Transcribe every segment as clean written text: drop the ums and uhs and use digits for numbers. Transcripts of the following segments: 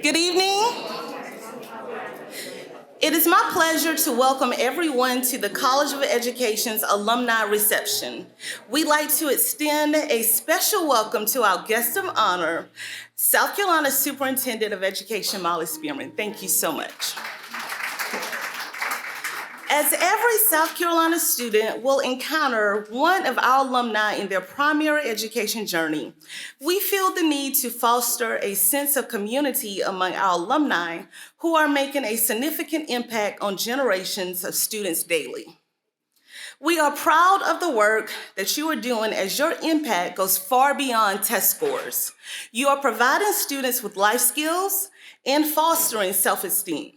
Good evening. It is my pleasure to welcome everyone to the College of Education's alumni reception. We'd like to extend a special welcome to our guest of honor, South Carolina Superintendent of Education, Molly Spearman. Thank you so much. As every South Carolina student will encounter one of our alumni in their primary education journey, we feel the need to foster a sense of community among our alumni who are making a significant impact on generations of students daily. We are proud of the work that you are doing as your impact goes far beyond test scores. You are providing students with life skills and fostering self-esteem.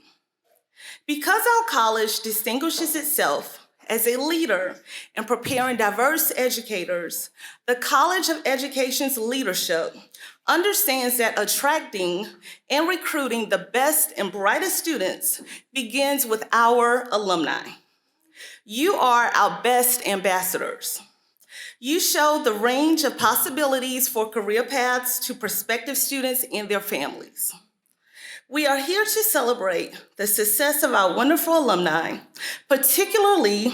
Because our college distinguishes itself as a leader in preparing diverse educators, the College of Education's leadership understands that attracting and recruiting the best and brightest students begins with our alumni. You are our best ambassadors. You show the range of possibilities for career paths to prospective students and their families. We are here to celebrate the success of our wonderful alumni. Particularly,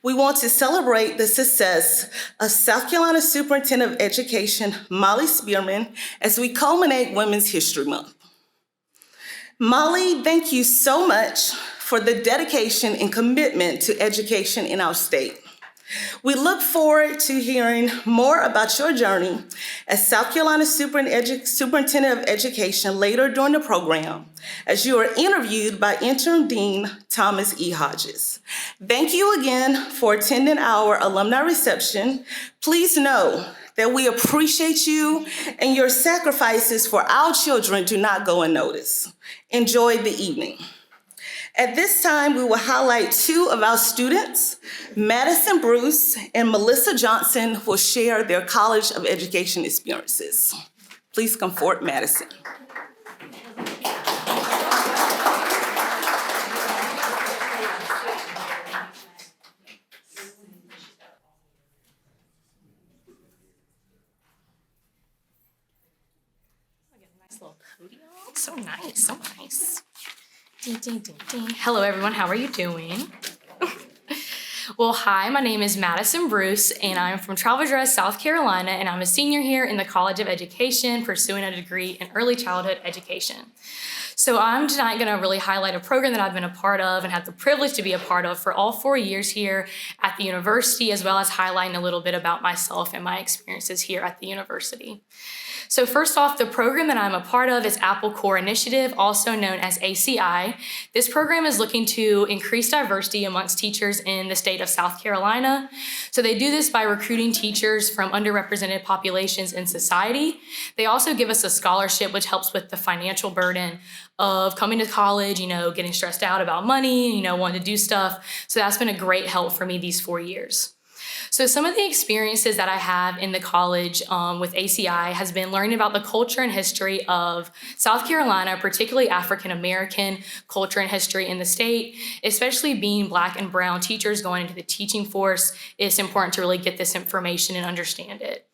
we want to celebrate the success of South Carolina Superintendent of Education, Molly Spearman, as we culminate Women's History Month. Molly, thank you so much for the dedication and commitment to education in our state. We look forward to hearing more about your journey as South Carolina Superintendent of Education later during the program, as you are interviewed by Interim Dean Thomas E. Hodges. Thank you again for attending our alumni reception. Please know that we appreciate you and your sacrifices for our children do not go unnoticed. Enjoy the evening. At this time, we will highlight two of our students. Madison Bruce and Melissa Johnson will share their College of Education experiences. Please come forward, Madison. Nice little podium. So nice, so nice. Ding, ding, ding, ding. Hello, everyone. How are you doing? Well, hi, my name is Madison Bruce, and I'm from Travelers Rest, South Carolina, and I'm a senior here in the College of Education, pursuing a degree in early childhood education. So I'm tonight going to really highlight a program that I've been a part of and had the privilege to be a part of for all 4 years here at the university, as well as highlighting a little bit about myself and my experiences here at the university. So first off, the program that I'm a part of is Apple Core Initiative, also known as ACI. This program is looking to increase diversity amongst teachers in the state of South Carolina. So they do this by recruiting teachers from underrepresented populations in society. They also give us a scholarship, which helps with the financial burden of coming to college, getting stressed out about money, wanting to do stuff. So that's been a great help for me these 4 years. So some of the experiences that I have in the college with ACI has been learning about the culture and history of South Carolina, particularly African American culture and history in the state, especially being Black and brown teachers going into the teaching force. It's important to really get this information and understand it.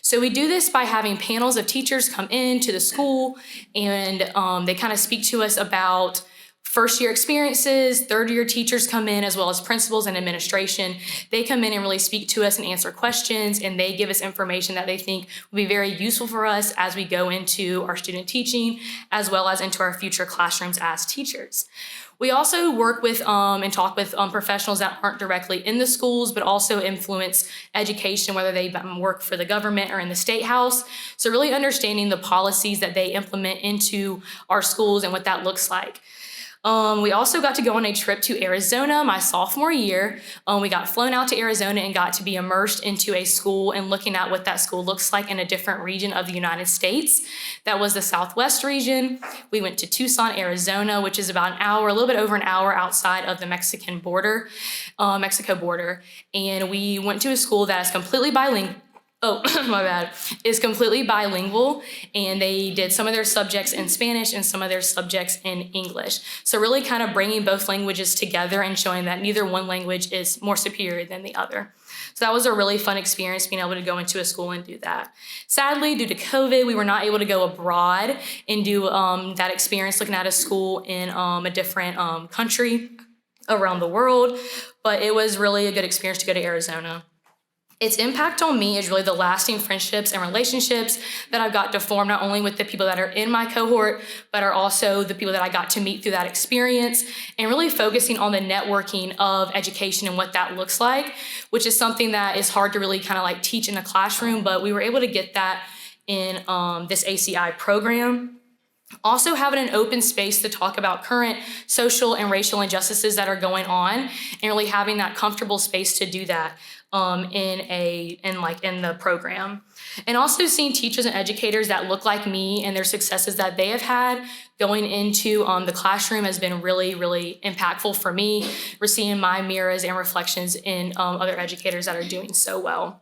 So we do this by having panels of teachers come into the school, and they kind of speak to us about first-year experiences. Third-year teachers come in, as well as principals and administration. They come in and really speak to us and answer questions, and they give us information that they think will be very useful for us as we go into our student teaching, as well as into our future classrooms as teachers. We also work with and talk with professionals that aren't directly in the schools, but also influence education, whether they work for the government or in the State House. So really understanding the policies that they implement into our schools and what that looks like. We also got to go on a trip to Arizona my sophomore year. We got flown out to Arizona and got to be immersed into a school and looking at what that school looks like in a different region of the United States. That was the Southwest region. We went to Tucson, Arizona, which is about an hour, a little bit over an hour outside of the Mexico border. And we went to a school that is completely bilingual. oh, my bad, is completely bilingual, and they did some of their subjects in Spanish and some of their subjects in English. So really kind of bringing both languages together and showing that neither one language is more superior than the other. So that was a really fun experience, being able to go into a school and do that. Sadly, due to COVID, we were not able to go abroad and do that experience looking at a school in a different country around the world, but it was really a good experience to go to Arizona. Its impact on me is really the lasting friendships and relationships that I've got to form, not only with the people that are in my cohort, but are also the people that I got to meet through that experience, and really focusing on the networking of education and what that looks like, which is something that is hard to really kind of like teach in a classroom, but we were able to get that in this ACI program. Also having an open space to talk about current social and racial injustices that are going on, and really having that comfortable space to do that in the program. And also seeing teachers and educators that look like me and their successes that they have had going into the classroom has been really, really impactful for me. We're seeing my mirrors and reflections in other educators that are doing so well.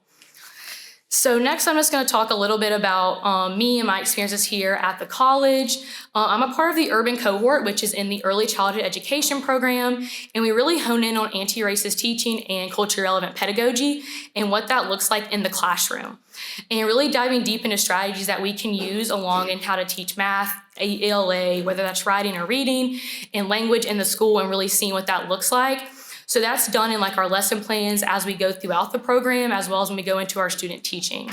So next, I'm just going to talk a little bit about me and my experiences here at the college. I'm a part of the urban cohort, which is in the early childhood education program, and we really hone in on anti-racist teaching and culturally relevant pedagogy and what that looks like in the classroom. And really diving deep into strategies that we can use along in how to teach math, ELA, whether that's writing or reading, and language in the school, and really seeing what that looks like. So that's done in like our lesson plans as we go throughout the program, as well as when we go into our student teaching.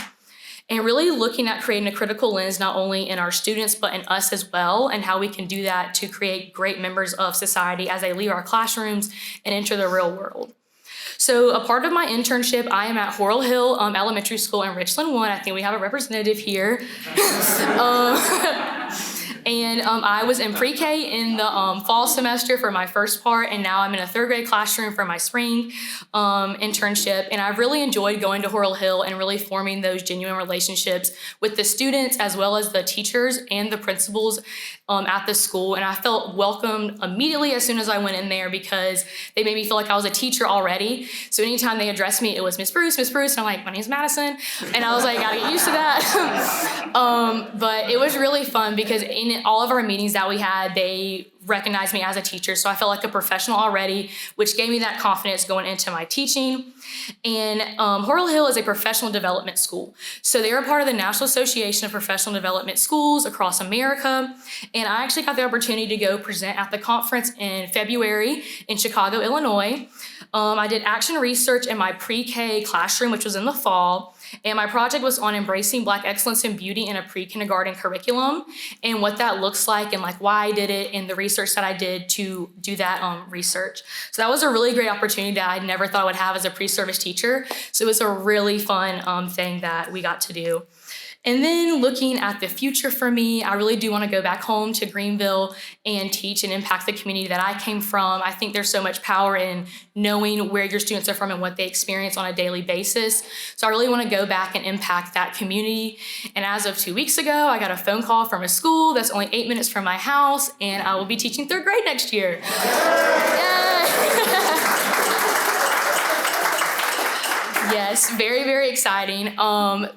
And really looking at creating a critical lens, not only in our students, but in us as well, and how we can do that to create great members of society as they leave our classrooms and enter the real world. So a part of my internship, I am at Horal Hill Elementary School in Richland 1. I think we have a representative here. And I was in pre-K in the fall semester for my first part, and now I'm in a third grade classroom for my spring internship. And I've really enjoyed going to Horal Hill and really forming those genuine relationships with the students, as well as the teachers and the principals at the school. And I felt welcomed immediately as soon as I went in there, because they made me feel like I was a teacher already. So anytime they addressed me, it was Miss Bruce, Miss Bruce. And I'm like, my name's Madison. And I was like, gotta get used to that. But it was really fun, because in all of our meetings that we had, they recognized me as a teacher. So I felt like a professional already, which gave me that confidence going into my teaching. And Horal Hill is a professional development school. So they are part of the National Association of Professional Development Schools across America. And I actually got the opportunity to go present at the conference in February in Chicago, Illinois. I did action research in my pre-K classroom, which was in the fall. And my project was on embracing Black excellence and beauty in a pre-kindergarten curriculum, and what that looks like, and like why I did it, and the research that I did to do that research. So that was a really great opportunity that I never thought I would have as a pre-service teacher. So it was a really fun thing that we got to do. And then looking at the future for me, I really do want to go back home to Greenville and teach and impact the community that I came from. I think there's so much power in knowing where your students are from and what they experience on a daily basis. So I really want to go back and impact that community. And as of 2 weeks ago, I got a phone call from a school that's only 8 minutes from my house, and I will be teaching third grade next year. Yes, very, very exciting.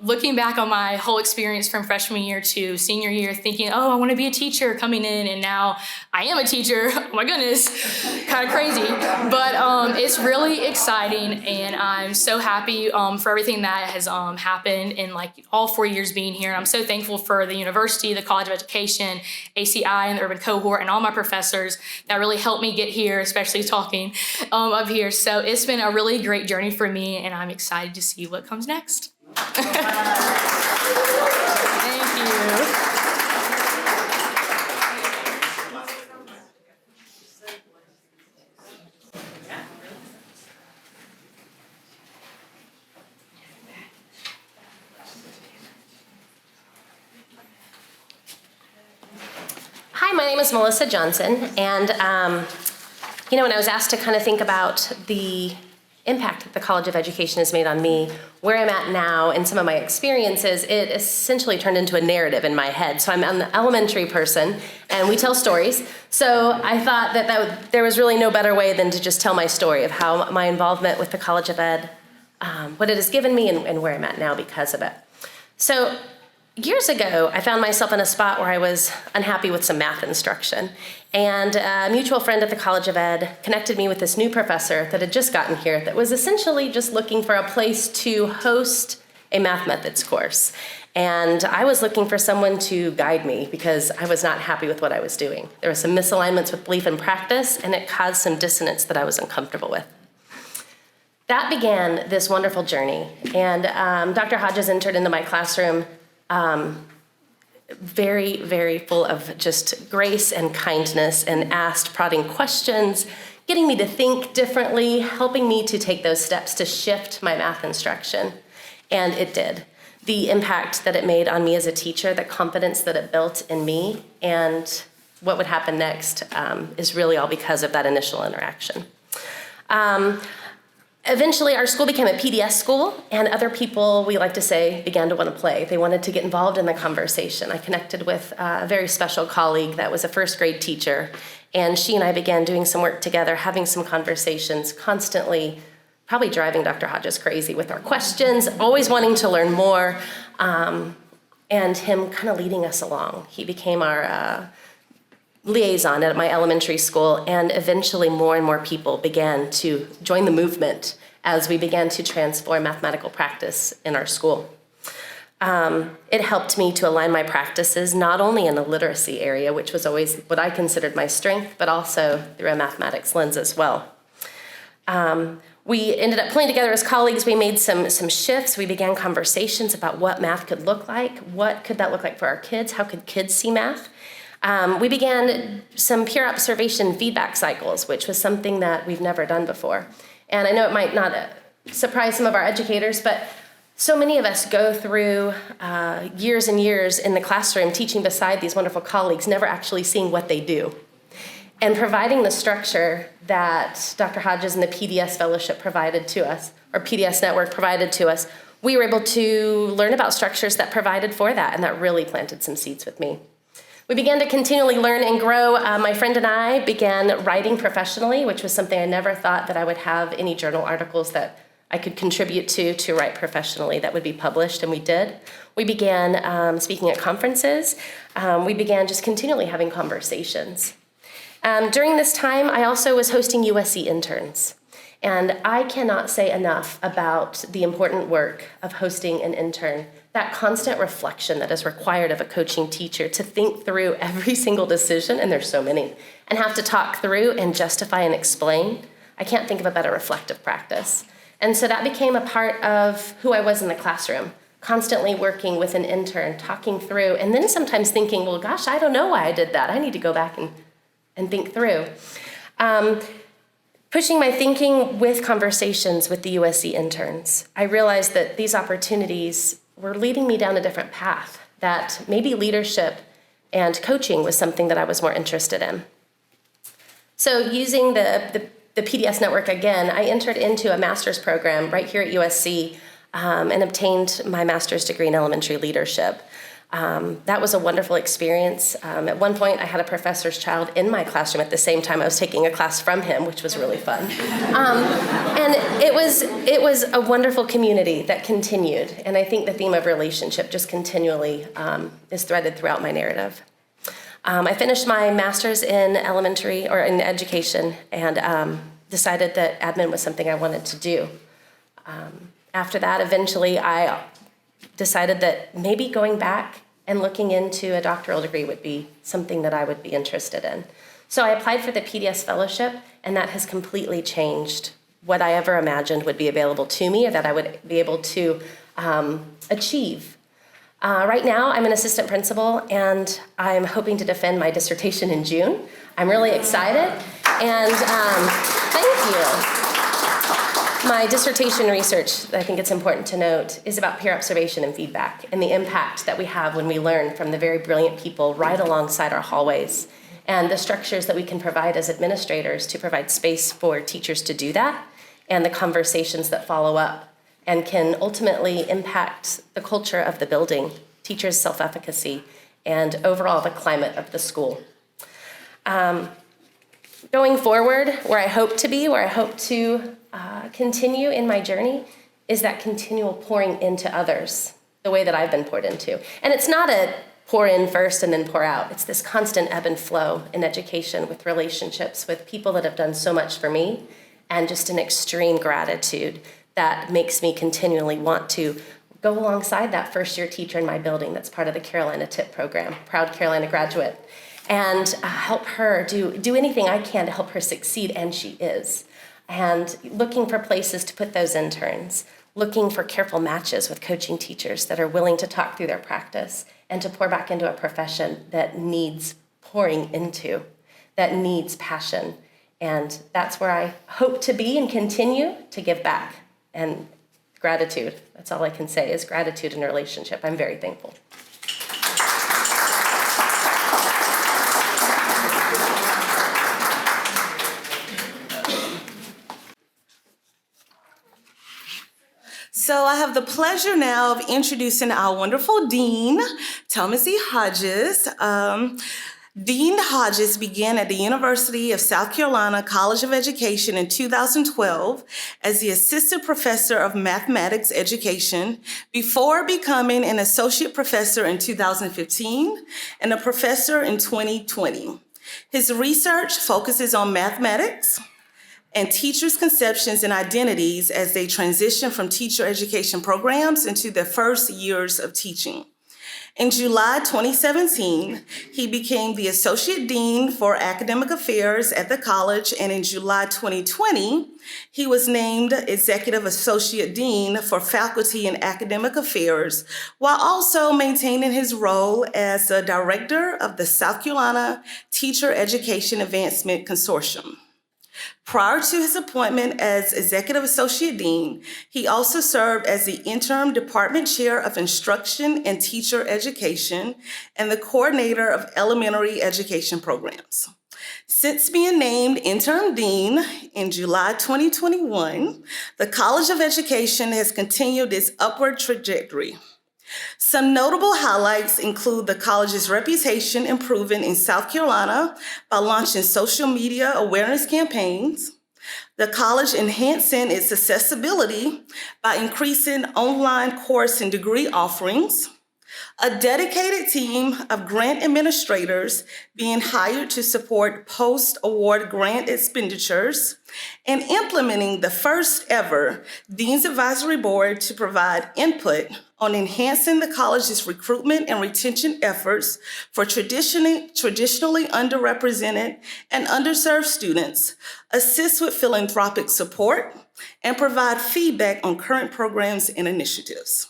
Looking back on my whole experience from freshman year to senior year, thinking, oh, I want to be a teacher coming in, and now I am a teacher. Oh my goodness, kind of crazy. But it's really exciting, and I'm so happy for everything that has happened in like all 4 years being here. And I'm so thankful for the university, the College of Education, ACI, and the urban cohort, and all my professors that really helped me get here, especially talking up here. So it's been a really great journey for me, and I'm excited to see what comes next. Thank you. Hi, my name is Melissa Johnson, and when I was asked to kind of think about the impact that the College of Education has made on me, where I'm at now, and some of my experiences, it essentially turned into a narrative in my head. So I'm an elementary person, and we tell stories. So I thought that there was really no better way than to just tell my story of how my involvement with the College of Ed what it has given me and where I'm at now because of it. So years ago, I found myself in a spot where I was unhappy with some math instruction. And a mutual friend at the College of Ed connected me with this new professor that had just gotten here that was essentially just looking for a place to host a math methods course. And I was looking for someone to guide me because I was not happy with what I was doing. There were some misalignments with belief and practice, and it caused some dissonance that I was uncomfortable with. That began this wonderful journey. And Dr. Hodges entered into my classroom very, very full of just grace and kindness and asked prodding questions, getting me to think differently, helping me to take those steps to shift my math instruction. And it did. The impact that it made on me as a teacher, the confidence that it built in me, and what would happen next is really all because of that initial interaction. Eventually, our school became a PDS school, and other people, we like to say, began to want to play. They wanted to get involved in the conversation. I connected with a very special colleague that was a first grade teacher, and she and I began doing some work together, having some conversations, constantly probably driving Dr. Hodges crazy with our questions, always wanting to learn more, and him kind of leading us along. He became our liaison at my elementary school, and eventually more and more people began to join the movement as we began to transform mathematical practice in our school. It helped me to align my practices not only in the literacy area, which was always what I considered my strength, but also through a mathematics lens as well. We ended up pulling together as colleagues. We made some shifts. We began conversations about what math could look like. What could that look like for our kids? How could kids see math? We began some peer observation feedback cycles, which was something that we've never done before. And I know it might not surprise some of our educators, but so many of us go through years and years in the classroom teaching beside these wonderful colleagues, never actually seeing what they do. And providing the structure that Dr. Hodges and the PDS Fellowship provided to us, or PDS Network provided to us, we were able to learn about structures that provided for that, and that really planted some seeds with me. We began to continually learn and grow. My friend and I began writing professionally, which was something I never thought that I would have any journal articles that I could contribute to write professionally that would be published, and we did. We began speaking at conferences. We began just continually having conversations. During this time, I also was hosting USC interns. And I cannot say enough about the important work of hosting an intern, that constant reflection that is required of a coaching teacher to think through every single decision, and there's so many, and have to talk through and justify and explain. I can't think of a better reflective practice. And so that became a part of who I was in the classroom, constantly working with an intern, talking through, and then sometimes thinking, well, gosh, I don't know why I did that. I need to go back and think through. Pushing my thinking with conversations with the USC interns, I realized that these opportunities were leading me down a different path, that maybe leadership and coaching was something that I was more interested in. So using the PDS Network again, I entered into a master's program right here at USC and obtained my master's degree in elementary leadership. That was a wonderful experience. At one point, I had a professor's child in my classroom at the same time I was taking a class from him, which was really fun. And it was a wonderful community that continued. And I think the theme of relationship just continually is threaded throughout my narrative. I finished my master's in elementary or in education and decided that admin was something I wanted to do. After that, eventually, I decided that maybe going back and looking into a doctoral degree would be something that I would be interested in. So I applied for the PDS Fellowship, and that has completely changed what I ever imagined would be available to me or that I would be able to achieve. Right now, I'm an assistant principal, and I'm hoping to defend my dissertation in June. I'm really excited, and thank you. My dissertation research, I think it's important to note, is about peer observation and feedback and the impact that we have when we learn from the very brilliant people right alongside our hallways and the structures that we can provide as administrators to provide space for teachers to do that and the conversations that follow up and can ultimately impact the culture of the building, teachers' self-efficacy, and overall the climate of the school. Going forward, where I hope to be, where I hope to continue in my journey is that continual pouring into others, the way that I've been poured into. And it's not a pour in first and then pour out. It's this constant ebb and flow in education with relationships, with people that have done so much for me, and just an extreme gratitude that makes me continually want to go alongside that first-year teacher in my building that's part of the Carolina TIP program, proud Carolina graduate, and help her do anything I can to help her succeed, and she is. And looking for places to put those interns, looking for careful matches with coaching teachers that are willing to talk through their practice and to pour back into a profession that needs pouring into, that needs passion. And that's where I hope to be and continue to give back. And gratitude, that's all I can say, is gratitude in a relationship. I'm very thankful. So I have the pleasure now of introducing our wonderful Dean, Thomas E. Hodges. Dean Hodges began at the University of South Carolina College of Education in 2012 as the Assistant Professor of Mathematics Education before becoming an Associate Professor in 2015 and a Professor in 2020. His research focuses on mathematics and teachers' conceptions and identities as they transition from teacher education programs into their first years of teaching. In July 2017, he became the Associate Dean for Academic Affairs at the college, and in July 2020, he was named Executive Associate Dean for Faculty and Academic Affairs, while also maintaining his role as the Director of the South Carolina Teacher Education Advancement Consortium. Prior to his appointment as Executive Associate Dean, he also served as the Interim Department Chair of Instruction and Teacher Education and the Coordinator of Elementary Education Programs. Since being named Interim Dean in July 2021, the College of Education has continued its upward trajectory. Some notable highlights include the college's reputation improving in South Carolina by launching social media awareness campaigns, the college enhancing its accessibility by increasing online course and degree offerings, a dedicated team of grant administrators being hired to support post-award grant expenditures, and implementing the first ever Dean's Advisory Board to provide input on enhancing the college's recruitment and retention efforts for traditionally underrepresented and underserved students, assist with philanthropic support, and provide feedback on current programs and initiatives.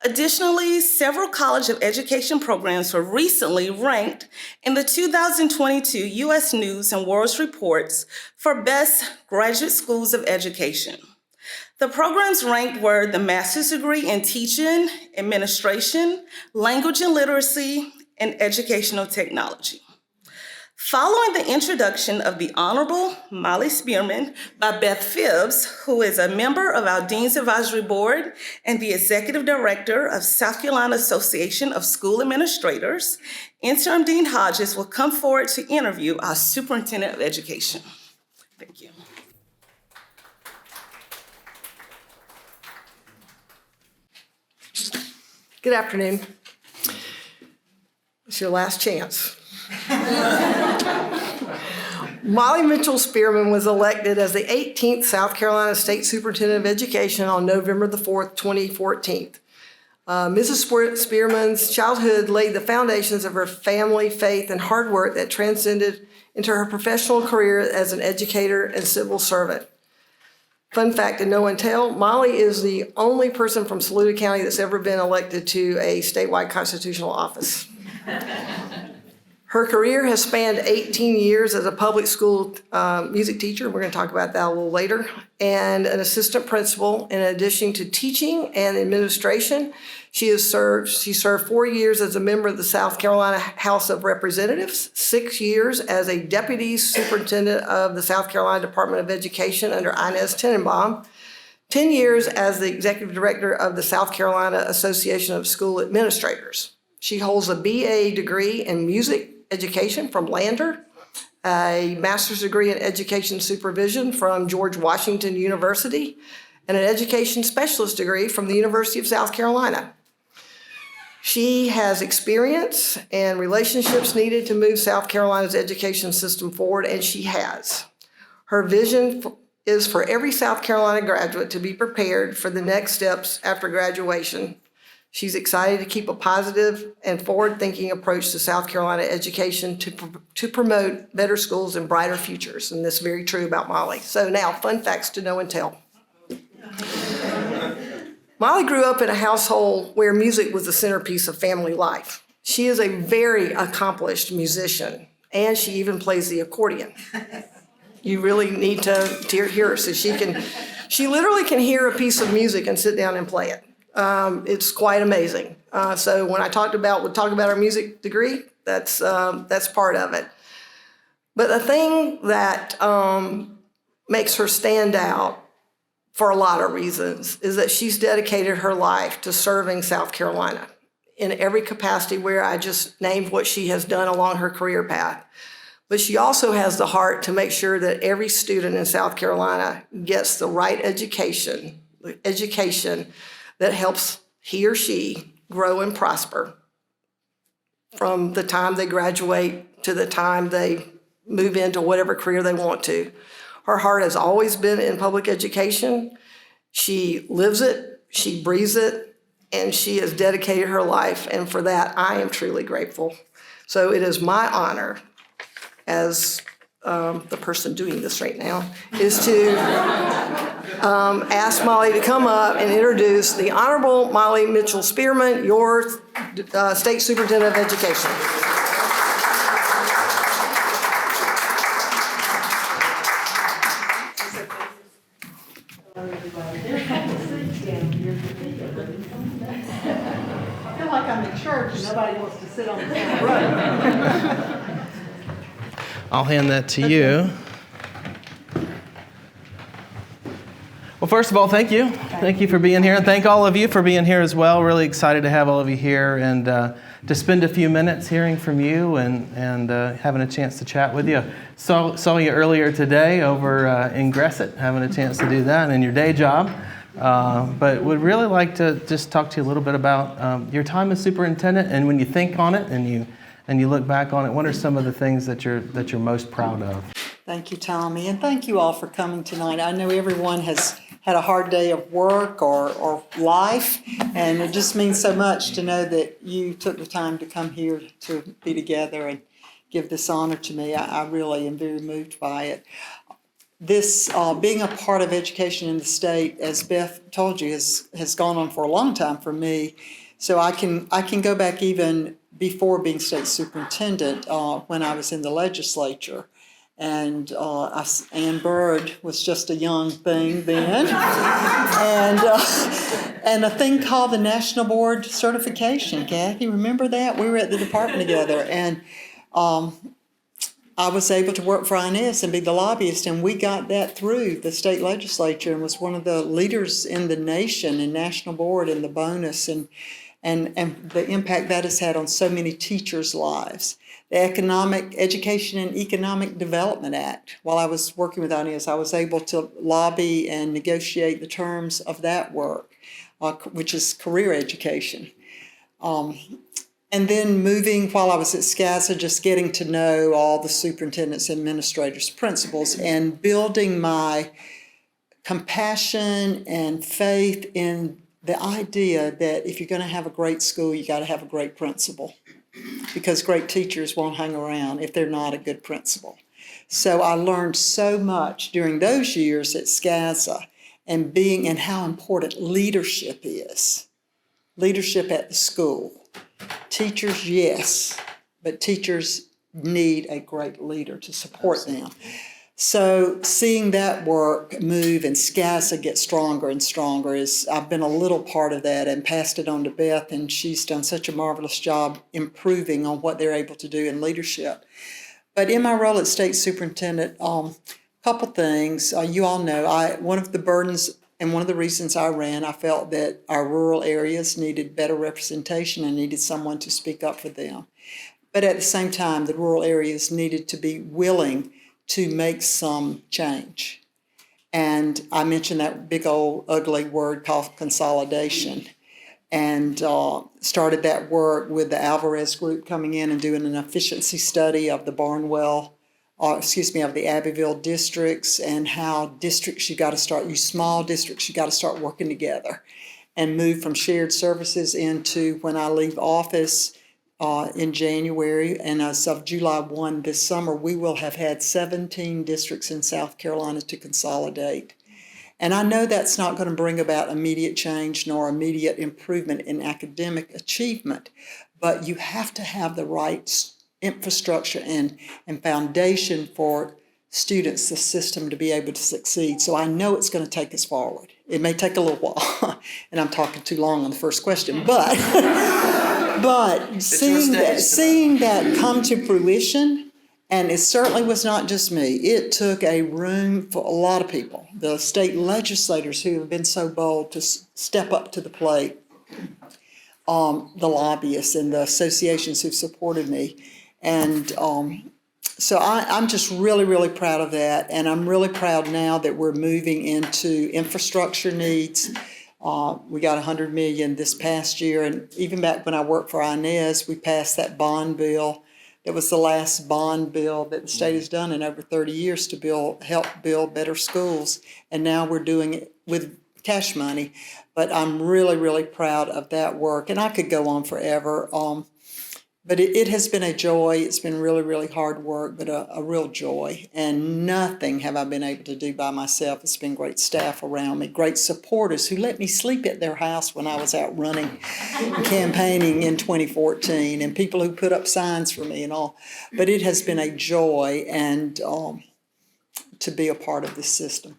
Additionally, several College of Education programs were recently ranked in the 2022 U.S. News and World Reports for Best Graduate Schools of Education. The programs ranked were the Master's Degree in Teaching, Administration, Language and Literacy, and Educational Technology. Following the introduction of the Honorable Molly Spearman by Beth Phibbs, who is a member of our Dean's Advisory Board and the Executive Director of South Carolina Association of School Administrators, Interim Dean Hodges will come forward to interview our Superintendent of Education. Thank you. Good afternoon. It's your last chance. Molly Mitchell Spearman was elected as the 18th South Carolina State Superintendent of Education on November the 4th, 2014. Mrs. Spearman's childhood laid the foundations of her family, faith, and hard work that transcended into her professional career as an educator and civil servant. Fun fact and no one tell, Molly is the only person from Saluda County that's ever been elected to a statewide constitutional office. Her career has spanned 18 years as a public school music teacher, we're going to talk about that a little later, and an assistant principal. In addition to teaching and administration, she served 4 years as a member of the South Carolina House of Representatives, 6 years as a deputy superintendent of the South Carolina Department of Education under Inez Tenenbaum, 10 years as the executive director of the South Carolina Association of School Administrators. She holds a BA degree in music education from Lander, a master's degree in education supervision from George Washington University, and an education specialist degree from the University of South Carolina. She has experience and relationships needed to move South Carolina's education system forward, and she has. Her vision is for every South Carolina graduate to be prepared for the next steps after graduation. She's excited to keep a positive and forward-thinking approach to South Carolina education to promote better schools and brighter futures, and this is very true about Molly. So now, fun facts to know and tell. Molly grew up in a household where music was the centerpiece of family life. She is a very accomplished musician, and she even plays the accordion. You really need to hear her. So she literally can hear a piece of music and sit down and play it. It's quite amazing. So when we'll talk about our music degree, that's part of it. But the thing that makes her stand out for a lot of reasons is that she's dedicated her life to serving South Carolina in every capacity, where I just named what she has done along her career path. But she also has the heart to make sure that every student in South Carolina gets the right education that helps he or she grow and prosper from the time they graduate to the time they move into whatever career they want to. Her heart has always been in public education. She lives it, she breathes it, and she has dedicated her life, and for that, I am truly grateful. So it is my honor as the person doing this right now, is to ask Molly to come up and introduce the Honorable Molly Mitchell Spearman, your State Superintendent of Education. I feel like I'm in church and nobody wants to sit on the front row. I'll hand that to you. Well, first of all, thank you. Thank you for being here, and thank all of you for being here as well. Really excited to have all of you here and to spend a few minutes hearing from you and having a chance to chat with you. Saw you earlier today over in Gresset, having a chance to do that in your day job. But would really like to just talk to you a little bit about your time as superintendent, and when you think on it and you look back on it, what are some of the things that you're most proud of? Thank you, Tommy, and thank you all for coming tonight. I know everyone has had a hard day of work or life, and it just means so much to know that you took the time to come here to be together and give this honor to me. I really am very moved by it. This being a part of education in the state, as Beth told you, has gone on for a long time for me. So I can go back even before being state superintendent when I was in the legislature. And Ann Bird was just a young thing then. And a thing called the National Board Certification. Kathy, remember that? We were at the department together. And I was able to work for INS and be the lobbyist, and we got that through the state legislature and was one of the leaders in the nation in National Board and the bonus and the impact that has had on so many teachers' lives. The Education and Economic Development Act, while I was working with INS, I was able to lobby and negotiate the terms of that work, which is career education. And then moving, while I was at SCASA, just getting to know all the superintendents, administrators, principals, and building my compassion and faith in the idea that if you're going to have a great school, you got to have a great principal, because great teachers won't hang around if they're not a good principal. So I learned so much during those years at SCASA and how important leadership is. Leadership at the school. Teachers, yes, but teachers need a great leader to support them. So seeing that work move and SCASA get stronger and stronger I've been a little part of that and passed it on to Beth, and she's done such a marvelous job improving on what they're able to do in leadership. But in my role as state superintendent, a couple things. You all know, one of the burdens and one of the reasons I ran, I felt that our rural areas needed better representation and needed someone to speak up for them. But at the same time, the rural areas needed to be willing to make some change. And I mentioned that big old ugly word called consolidation. And started that work with the Alvarez Group coming in and doing an efficiency study of the of the Abbeville districts, and how districts, you small districts, you got to start working together and move from shared services into, when I leave office in January, and as of July 1 this summer, we will have had 17 districts in South Carolina to consolidate. And I know that's not going to bring about immediate change nor immediate improvement in academic achievement, but you have to have the right infrastructure and foundation for students, the system, to be able to succeed. So I know it's going to take us forward. It may take a little while, and I'm talking too long on the first question, but seeing that come to fruition. And it certainly was not just me. It took a room for a lot of people, the state legislators who have been so bold to step up to the plate, the lobbyists and the associations who supported me. And so I'm just really, really proud of that. And I'm really proud now that we're moving into infrastructure needs. We got $100 million this past year. And even back when I worked for Inez, we passed that bond bill. It was the last bond bill that the state has done in over 30 years to help build better schools. And now we're doing it with cash money. But I'm really, really proud of that work. And I could go on forever. But it has been a joy. It's been really, really hard work, but a real joy. And nothing have I been able to do by myself. It's been great staff around me, great supporters who let me sleep at their house when I was out running and campaigning in 2014, and people who put up signs for me and all. But it has been a joy and to be a part of this system.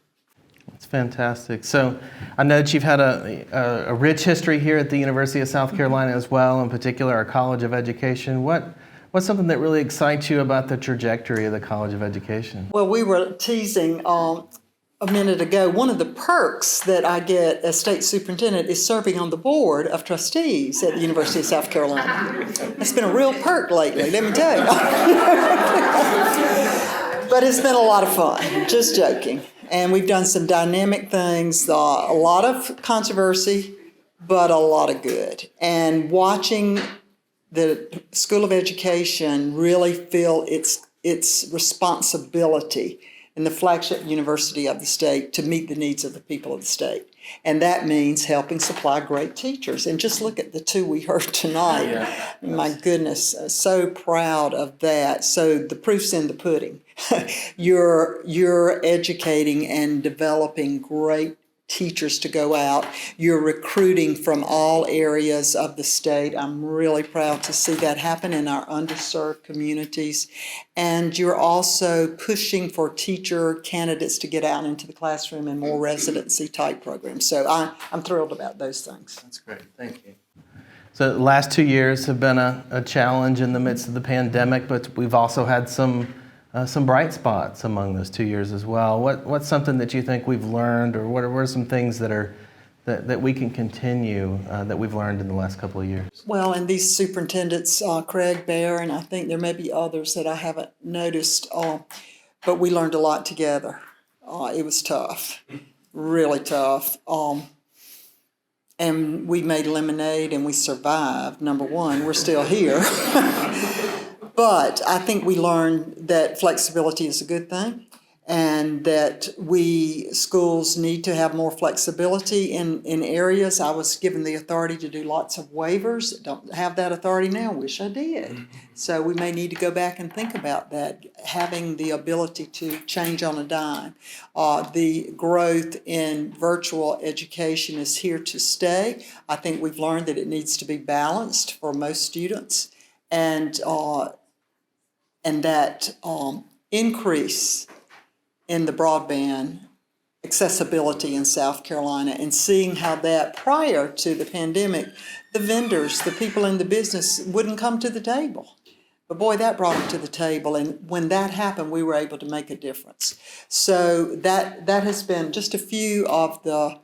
That's fantastic. So I know that you've had a rich history here at the University of South Carolina as well, in particular our College of Education. What's something that really excites you about the trajectory of the College of Education? Well, we were teasing a minute ago. One of the perks that I get as state superintendent is serving on the board of trustees at the University of South Carolina. It's been a real perk lately, let me tell you. But it's been a lot of fun, just joking. And we've done some dynamic things, a lot of controversy, but a lot of good. And watching the School of Education really feel its responsibility in the flagship university of the state to meet the needs of the people of the state. And that means helping supply great teachers. And just look at the two we heard tonight. Yeah. My goodness, so proud of that. So the proof's in the pudding. You're educating and developing great teachers to go out. You're recruiting from all areas of the state. I'm really proud to see that happen in our underserved communities. And you're also pushing for teacher candidates to get out into the classroom and more residency type programs. So I'm thrilled about those things. That's great. Thank you. So the last 2 years have been a challenge in the midst of the pandemic, but we've also had some bright spots among those 2 years as well. What's something that you think we've learned, or what are some things that we can continue that we've learned in the last couple of years? Well, and these superintendents, Craig Baer, and I think there may be others that I haven't noticed, but we learned a lot together. It was tough, really tough. And we made lemonade and we survived, number one. We're still here. But I think we learned that flexibility is a good thing, and that schools need to have more flexibility in areas. I was given the authority to do lots of waivers. Don't have that authority now. Wish I did. So we may need to go back and think about that, having the ability to change on a dime. The growth in virtual education is here to stay. I think we've learned that it needs to be balanced for most students, and that increase in the broadband accessibility in South Carolina, and seeing how that prior to the pandemic, the vendors, the people in the business wouldn't come to the table. But boy, that brought them to the table, and when that happened, we were able to make a difference. So that has been just a few of the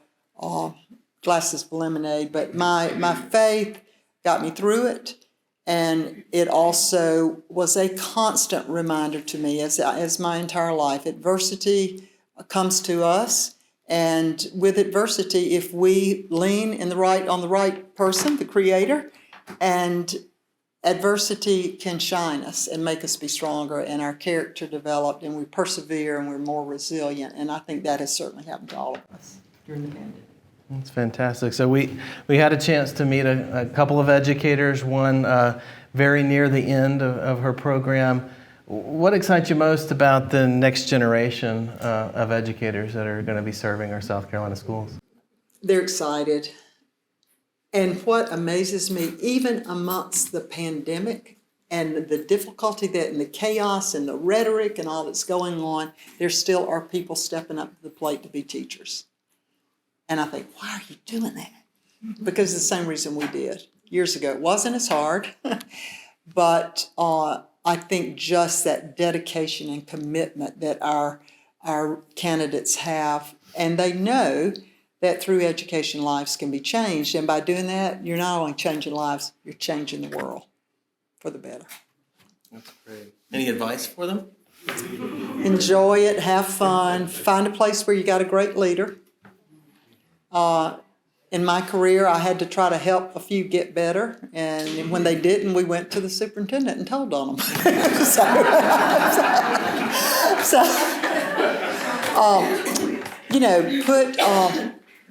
glasses of lemonade, but my faith got me through it. And it also was a constant reminder to me, as my entire life, adversity comes to us. And with adversity, if we lean on the right person, the Creator, and adversity can shine us and make us be stronger and our character developed and we persevere and we're more resilient. And I think that has certainly happened to all of us during the pandemic. That's fantastic. So we had a chance to meet a couple of educators, one very near the end of her program. What excites you most about the next generation of educators that are going to be serving our South Carolina schools? They're excited. And what amazes me, even amongst the pandemic and the difficulty and the chaos and the rhetoric and all that's going on, there still are people stepping up to the plate to be teachers. And I think, why are you doing that? Because the same reason we did years ago. It wasn't as hard, but I think just that dedication and commitment that our candidates have, and they know that through education lives can be changed. And by doing that, you're not only changing lives, you're changing the world for the better. That's great. Any advice for them? Enjoy it, have fun, find a place where you got a great leader. In my career, I had to try to help a few get better, and when they didn't, we went to the superintendent and told on them.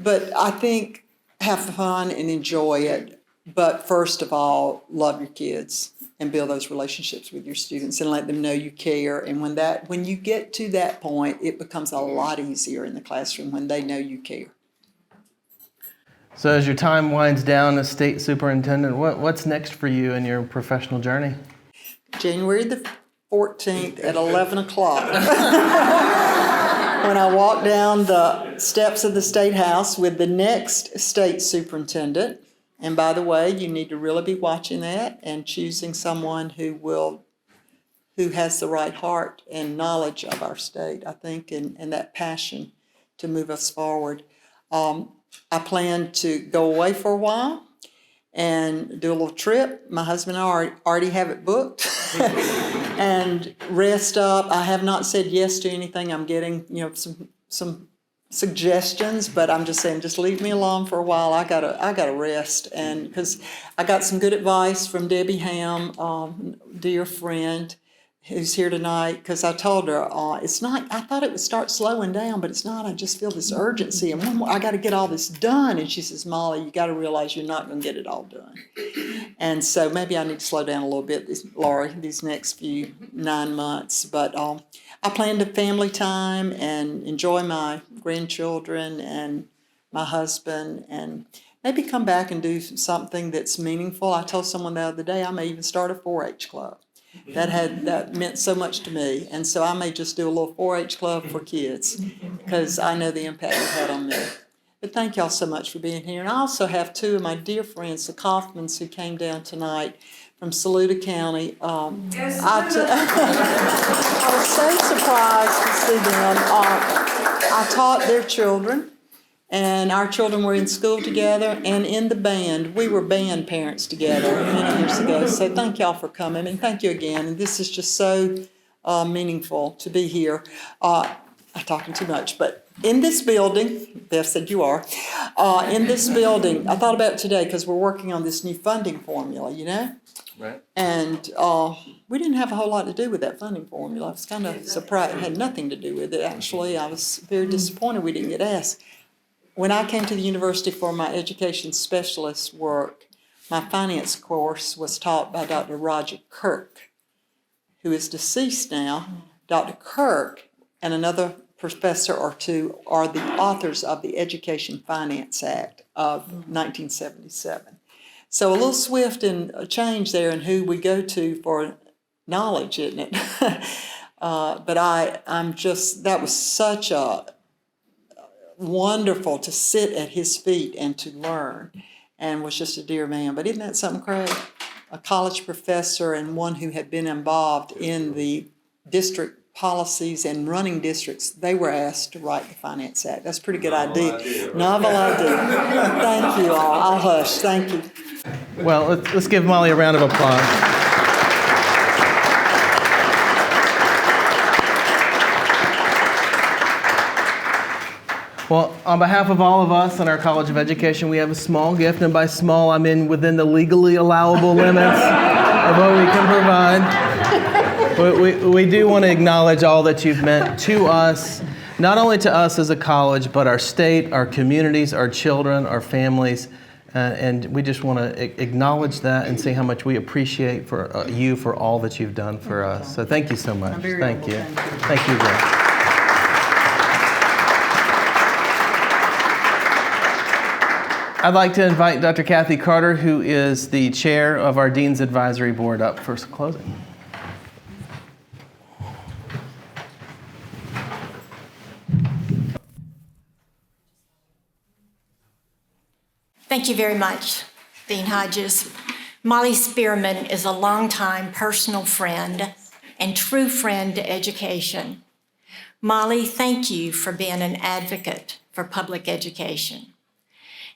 But I think have fun and enjoy it. But first of all, love your kids and build those relationships with your students and let them know you care. And when you get to that point, it becomes a lot easier in the classroom when they know you care. So as your time winds down as state superintendent, what's next for you in your professional journey? January the 14th at 11 o'clock. When I walk down the steps of the State House with the next state superintendent. And by the way, you need to really be watching that and choosing someone who has the right heart and knowledge of our state, I think, and that passion to move us forward. I plan to go away for a while and do a little trip. My husband and I already have it booked. And rest up. I have not said yes to anything. I'm getting, some suggestions, but I'm just saying, just leave me alone for a while. I gotta rest, and because I got some good advice from Debbie Ham, dear friend, who's here tonight. Because I told her it's not. I thought it would start slowing down, but it's not. I just feel this urgency, and I got to get all this done. And she says, Molly, you got to realize you're not going to get it all done. And so maybe I need to slow down a little bit, Laurie, these next few 9 months. But I plan to family time and enjoy my grandchildren and my husband, and maybe come back and do something that's meaningful. I told someone the other day I may even start a 4-H club. That meant so much to me, and so I may just do a little 4-H club for kids because I know the impact it had on me. But thank y'all so much for being here. And I also have two of my dear friends, the Kaufmans, who came down tonight from Saluda County. I was so surprised to see them. I taught their children, and our children were in school together and in the band. We were band parents together many years ago. So thank y'all for coming, and thank you again. And this is just so meaningful to be here. I'm talking too much, but in this building, Beth said you are, in this building, I thought about it today because we're working on this new funding formula, Right. And we didn't have a whole lot to do with that funding formula. I was kind of surprised. It had nothing to do with it, actually. I was very disappointed we didn't get asked. When I came to the university for my education specialist work, my finance course was taught by Dr. Roger Kirk, who is deceased now. Dr. Kirk and another professor or two are the authors of the Education Finance Act of 1977. So a little swift in a change there in who we go to for knowledge, isn't it? But that was such a wonderful to sit at his feet and to learn, and was just a dear man. But isn't that something, Craig? A college professor and one who had been involved in the district policies and running districts, they were asked to write the Finance Act. That's a pretty good idea. Novel idea. Thank you all. I'll hush. Thank you. Well, let's give Molly a round of applause. Well, on behalf of all of us in our College of Education, we have a small gift, and by small, I mean within the legally allowable limits of what we can provide. We do want to acknowledge all that you've meant to us, not only to us as a college, but our state, our communities, our children, our families, and we just want to acknowledge that and say how much we appreciate for you for all that you've done for us. So thank you so much. Thank you. Thank you, Greg. I'd like to invite Dr. Kathy Carter, who is the chair of our Dean's Advisory Board, up for closing. Thank you very much, Dean Hodges. Molly Spearman is a longtime personal friend and true friend to education. Molly, thank you for being an advocate for public education.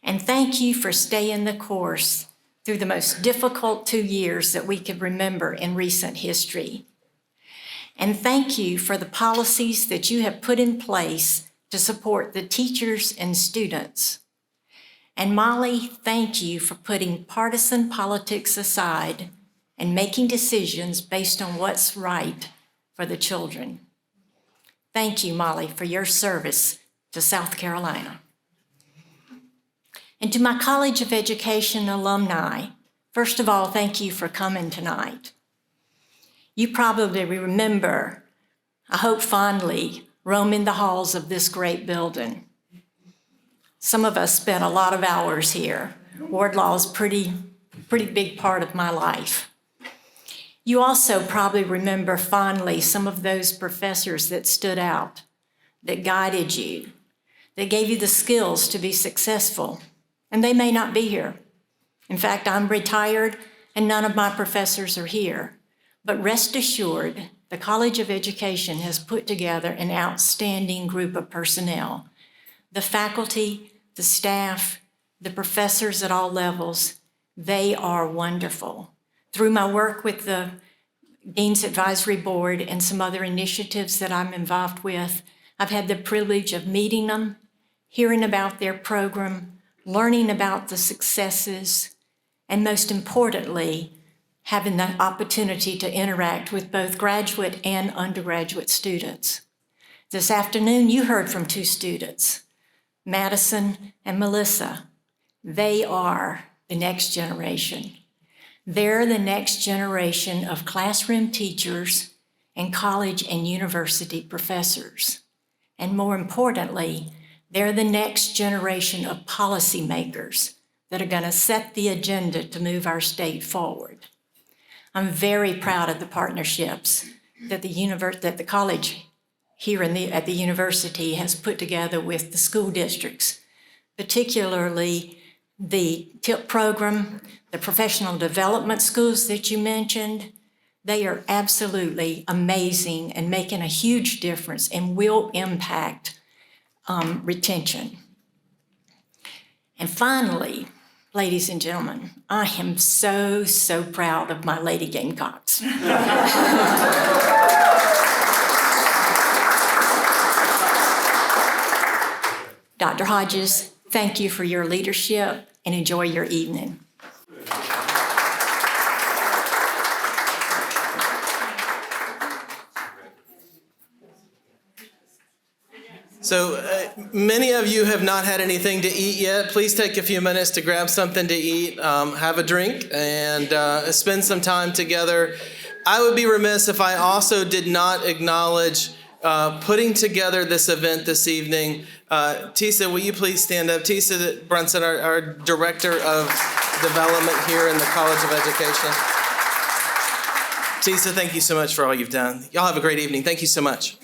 And thank you for staying the course through the most difficult 2 years that we could remember in recent history. And thank you for the policies that you have put in place to support the teachers and students. And Molly, thank you for putting partisan politics aside and making decisions based on what's right for the children. Thank you, Molly, for your service to South Carolina. And to my College of Education alumni, first of all, thank you for coming tonight. You probably remember, I hope fondly, roaming the halls of this great building. Some of us spent a lot of hours here. Wardlaw is a pretty big part of my life. You also probably remember fondly some of those professors that stood out, that guided you, that gave you the skills to be successful. And they may not be here. In fact, I'm retired and none of my professors are here. But rest assured, the College of Education has put together an outstanding group of personnel. The faculty, the staff, the professors at all levels, they are wonderful. Through my work with the Dean's Advisory Board and some other initiatives that I'm involved with, I've had the privilege of meeting them, hearing about their program, learning about the successes, and most importantly, having the opportunity to interact with both graduate and undergraduate students. This afternoon, you heard from 2 students, Madison and Melissa. They are the next generation. They're the next generation of classroom teachers and college and university professors. And more importantly, they're the next generation of policymakers that are going to set the agenda to move our state forward. I'm very proud of the partnerships that the college here at the university has put together with the school districts, particularly the TIP program, the professional development schools that you mentioned. They are absolutely amazing and making a huge difference and will impact retention. And finally, ladies and gentlemen, I am so proud of my Lady Gamecocks. Dr. Hodges, thank you for your leadership and enjoy your evening. So many of you have not had anything to eat yet. Please take a few minutes to grab something to eat, have a drink, and spend some time together. I would be remiss if I also did not acknowledge putting together this event this evening. Tisa, will you please stand up? Tisa Brunson, our Director of Development here in the College of Education. Tisa, thank you so much for all you've done. Y'all have a great evening. Thank you so much.